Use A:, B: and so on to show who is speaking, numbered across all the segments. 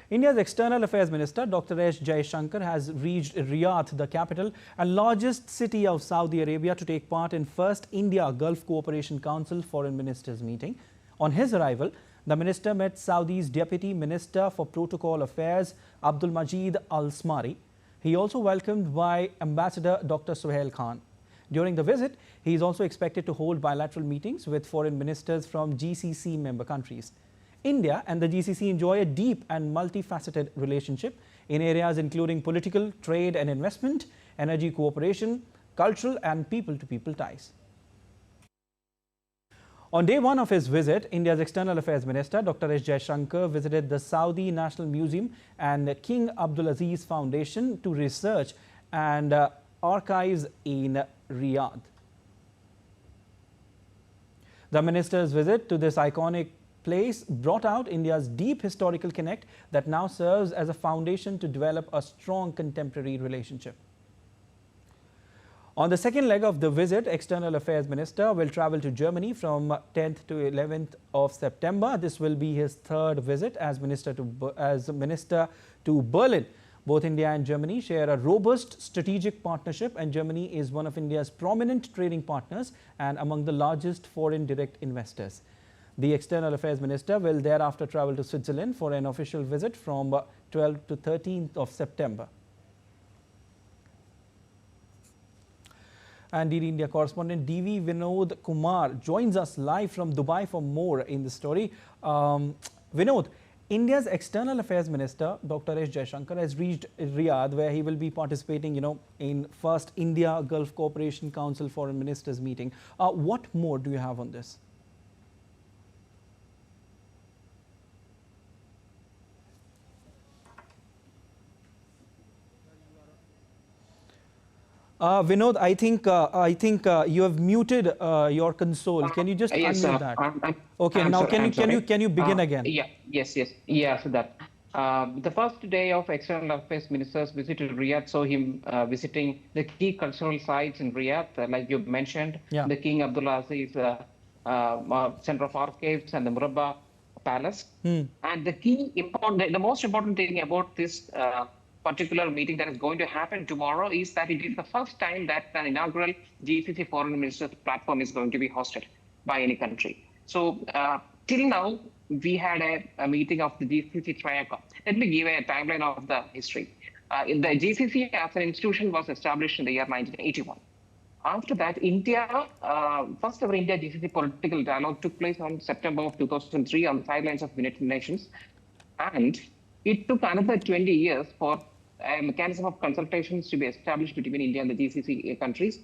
A: India's External Affairs Minister Dr. Jaishankar has reached Riyadh, the capital and largest city of Saudi Arabia, to take part in first India-Gulf Cooperation Council Foreign Ministers meeting. On his arrival, the minister met Saudi's Deputy Minister for Protocol Affairs, Abdul Majid Al-Smari. He also welcomed by Ambassador Dr. Suhail Khan. During the visit, he is also expected to hold bilateral meetings with foreign ministers from GCC member countries. India and the GCC enjoy a deep and multifaceted relationship in areas including political, trade and investment, energy cooperation, cultural and people-to-people ties. On day one of his visit, India's External Affairs Minister Dr. Jaishankar visited the Saudi National Museum and King Abdulaziz Foundation to research and archives in Riyadh. The minister's visit to this iconic place brought out India's deep historical connect that now serves as a foundation to develop a strong contemporary relationship. On the second leg of the visit, External Affairs Minister will travel to Germany from 10th to 11th of September. This will be his third visit as minister to Berlin. Both India and Germany share a robust strategic partnership, and Germany is one of India's prominent trading partners and among the largest foreign direct investors. The External Affairs Minister will thereafter travel to Switzerland for an official visit from 12th to 13th of September. And DD India correspondent DV Vinod Kumar joins us live from Dubai for more in the story. Vinod, India's External Affairs Minister Dr. Jaishankar has reached Riyadh, where he will be participating, in first India-Gulf Cooperation Council Foreign Ministers meeting. What more do you have on this? Vinod, I think you have muted your console. Can you just unmute that? Okay, now can you begin again?
B: Yes. So that the first day of External Affairs Ministers visited Riyadh saw him visiting the key cultural sites in Riyadh, like you mentioned, the King Abdulaziz Center of Archives and the Murabba Palace. And the most important thing about this particular meeting that is going to happen tomorrow is that it is the first time that an inaugural GCC Foreign Ministers platform is going to be hosted by any country. So till now, we had a meeting of the GCC Triaca. Let me give a timeline of the history. The GCC as an institution was established in the year 1981. After that, first ever India-GCC political dialogue took place on September of 2003 on the sidelines of United Nations. And it took another 20 years for a mechanism of consultations to be established between India and the GCC countries.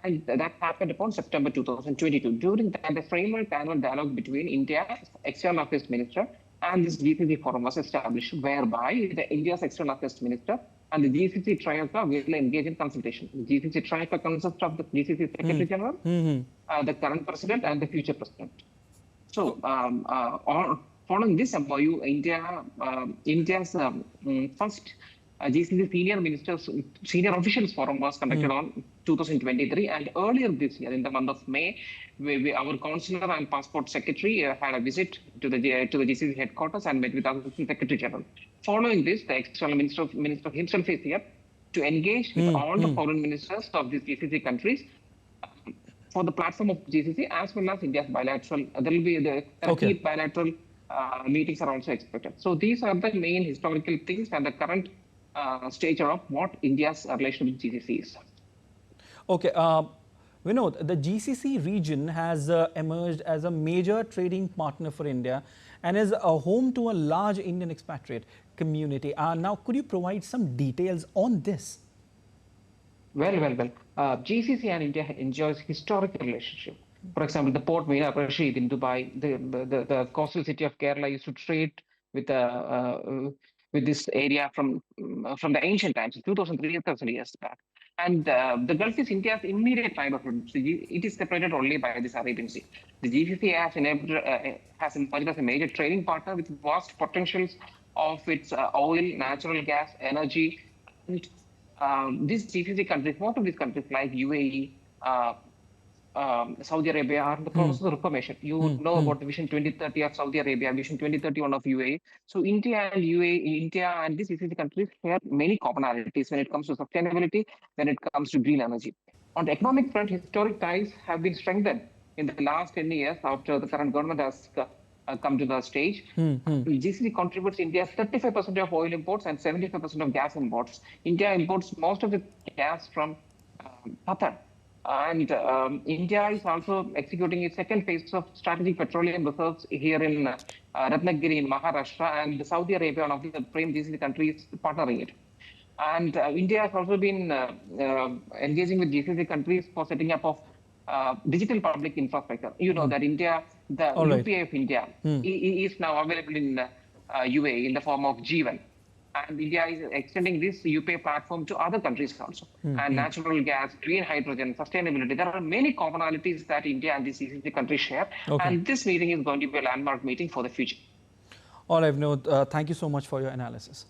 B: And that happened upon September 2022. During that, the framework annual dialogue between India's External Affairs Minister and this GCC forum was established, whereby the India's External Affairs Minister and the GCC Triaca will engage in consultation. The GCC Triaca consists of the GCC Secretary General, the current President, and the future President. So, following this MOU, India's first GCC Senior Officials Forum was conducted on 2023, and earlier this year, in the month of May, our Consular and Passport Secretary had a visit to the GCC headquarters and met with our Secretary General. Following this, the External Minister himself is here to engage with all the foreign ministers of these GCC countries for the platform of GCC, as well as India's bilateral. There will be the key bilateral meetings are also expected. So these are the main historical things and the current stage of what India's relation with GCC is.
A: Okay, Vinod, the GCC region has emerged as a major trading partner for India and is a home to a large Indian expatriate community. Now, could you provide some details on this?
B: Well. GCC and India enjoys historical relationship. For example, the Port Mira Rashid in Dubai, the coastal city of Kerala used to trade with this area from the ancient times, 2,000-3,000 years back. And the Gulf is India's immediate neighborhood. It is separated only by this Arabian Sea. The GCC has emerged as a major trading partner with vast potentials of its oil, natural gas, energy. And these GCC countries, most of these countries like UAE, Saudi Arabia are in the process of reformation. You know about the Vision 2030 of Saudi Arabia, Vision 2031 of UAE. So India and these GCC countries share many commonalities when it comes to sustainability, when it comes to green energy. On the economic front, historic ties have been strengthened in the last 10 years after the current government has come to the stage. GCC contributes India's 35% of oil imports and 75% of gas imports. India imports most of the gas from Qatar. And India is also executing its second phase of strategic petroleum reserves here in Ratnagiri in Maharashtra, and Saudi Arabia, one of the prime GCC countries, partnering it. And India has also been engaging with GCC countries for setting up of digital public infrastructure. You know that India, the UPI of India is now available in UAE in the form of G1. And India is extending this UPI platform to other countries also. And natural gas, green hydrogen, sustainability. There are many commonalities that India and the GCC countries share. And this meeting is going to be a landmark meeting for the future.
A: All right, Vinod, thank you so much for your analysis.